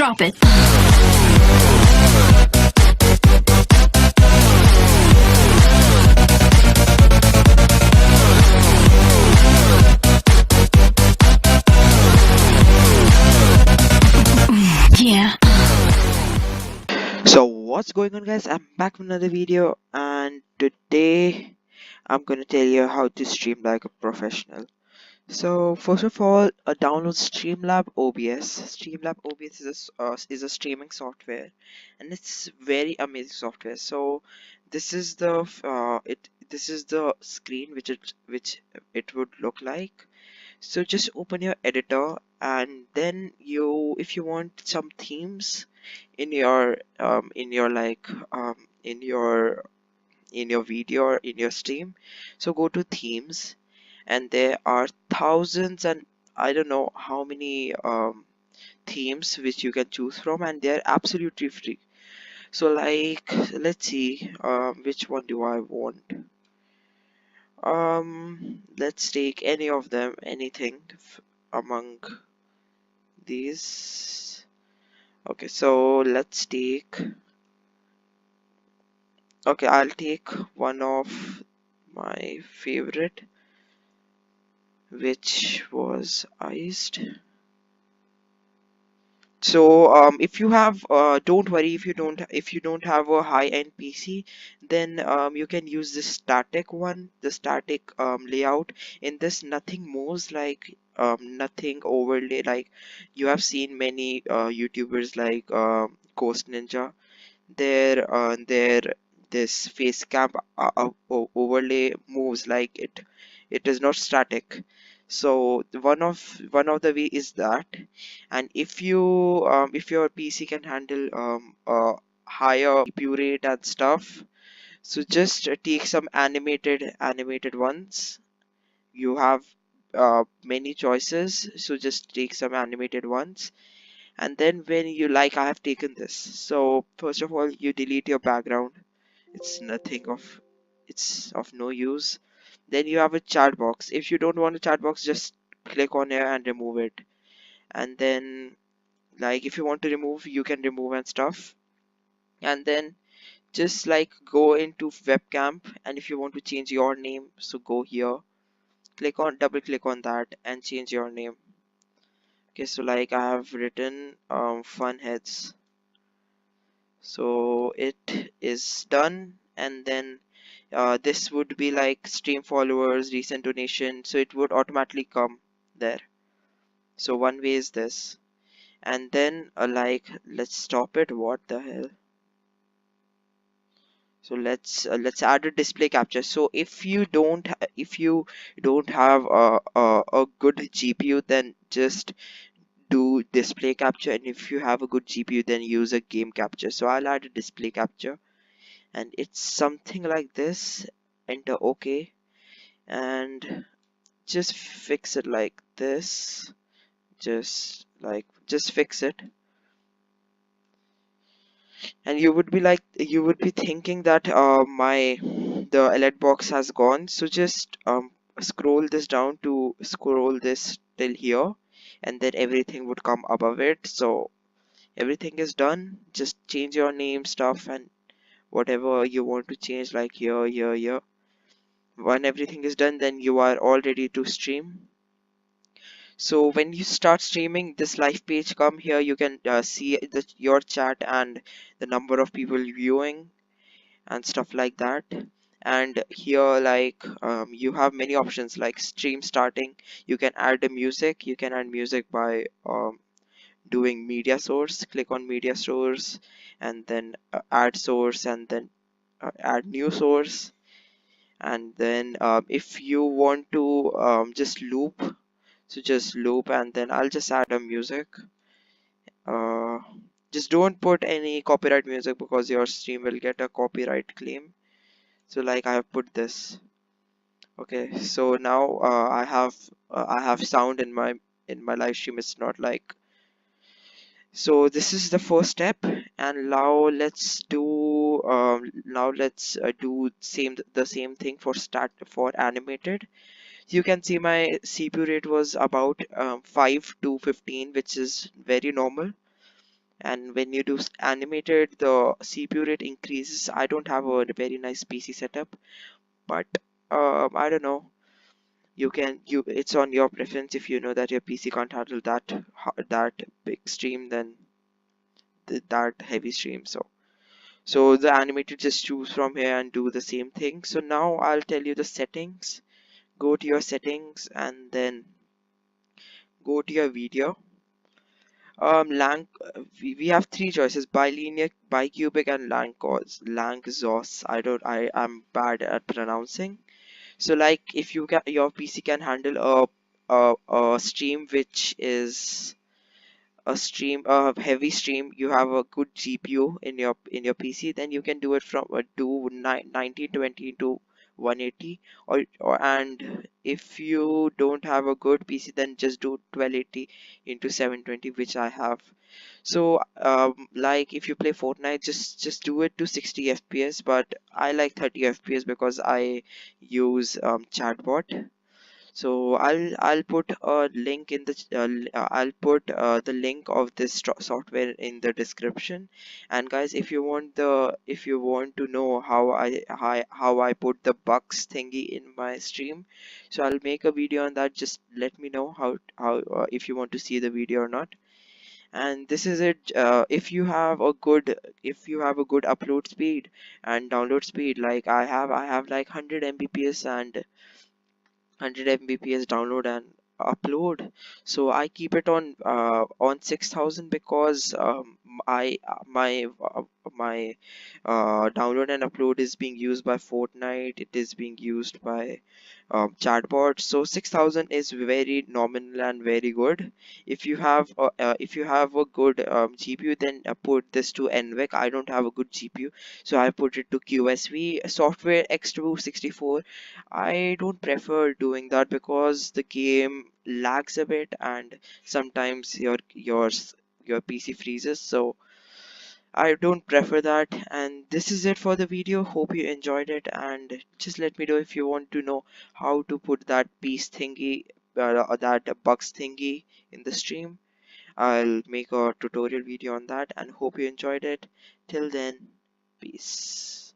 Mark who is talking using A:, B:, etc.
A: Drop it. Yeah.
B: So what's going on, guys? I'm back with another video, and today I'm gonna tell you how to stream like a professional. So first of all, download StreamLab OBS. StreamLab OBS is a streaming software, and it's very amazing software. So this is the screen which it would look like. So just open your editor, and then if you want some themes in your like in your video or in your stream, so go to themes, and there are thousands and I don't know how many themes which you can choose from, and they're absolutely free. So like, let's see, which one do I want? Let's take any of them, anything among these. Okay, so let's take, okay, I'll take one of my favorite, which was iced. So if you have don't worry, if you don't have a high-end PC, then you can use this static one, the static layout. In this, nothing moves, like nothing overlay. Like you have seen many YouTubers like Ghost Ninja, their this face cam overlay moves like it is not static. So one of the way is that. And if your PC can handle higher CPU rate and stuff, so just take some animated ones. You have many choices, so just take some animated ones. And then when you, like I have taken this, so first of all you delete your background. It's nothing of, it's of no use. Then you have a chat box. If you don't want a chat box, just click on here and remove it. And then, like, if you want to remove, you can remove and stuff. And then just like go into webcam, and if you want to change your name, so go here, double click on that and change your name. Okay, so like I have written fun heads, so it is done. And then this would be like stream followers, recent donation, so it would automatically come there. So one way is this. And then like, let's stop it, what the hell. So let's add a display capture. So if you don't have a good GPU, then just do display capture, and if you have a good GPU, then use a game capture. So I'll add a display capture, and it's something like this. Enter OK, and just fix it like this. Just fix it. And you would be like, you would be thinking that the alert box has gone. So just scroll this down to scroll this till here, and then everything would come above it. So everything is done. Just change your name stuff and whatever you want to change, like here. When everything is done, then you are all ready to stream. So when you start streaming, this live page come here. You can see your chat and the number of people viewing and stuff like that. And here, like, you have many options like stream starting. You can add the music. You can add music by doing media source. Click on media source, and then add source, and then add new source. And then if you want to just loop, so just loop, and then I'll just add a music. uh, just don't put any copyright music, because your stream will get a copyright claim. So like I have put this. Okay, so now I have sound in my live stream. It's not like, so this is the first step. And now let's do the same thing for animated. You can see my CPU rate was about 5 to 15, which is very normal. and when you do animated, the CPU rate increases. I don't have a very nice PC setup, but I don't know. It's on your preference. If you know that your PC can't handle that big stream, then that heavy stream. So the animated, just choose from here and do the same thing. So now I'll tell you the settings. Go to your settings and then go to your video. Lang we have three choices: bilinear, bicubic, and Langzos. I'm bad at pronouncing. So like if your PC can handle a stream which is a heavy stream, you have a good GPU in your PC, then you can do it from do 1920 to 180, and if you don't have a good PC, then just do 1280 into 720, which I have. So like if you play Fortnite, just do it to 60 FPS, but I like 30 FPS because I use chatbot. So I'll put a link in the I'll put the link of this software in the description. And guys, if you want to know how I put the bugs thingy in my stream, so I'll make a video on that. Just let me know how if you want to see the video or not. And this is it. If you have a good upload speed and download speed, like I have like 100 Mbps and 100 Mbps download and upload. So I keep it on 6000 because I my download and upload is being used by Fortnite. It is being used by chatbot. So 6000 is very nominal and very good. If you have a good GPU, then put this to NVEC. I don't have a good GPU, so I put it to QSV. Software X264, I don't prefer doing that because the game lags a bit and sometimes your PC freezes. So I don't prefer that. And this is it for the video. Hope you enjoyed it, and just let me know if you want to know how to put that piece thingy, that bugs thingy in the stream. I'll make a tutorial video on that, and hope you enjoyed it. Till then, peace.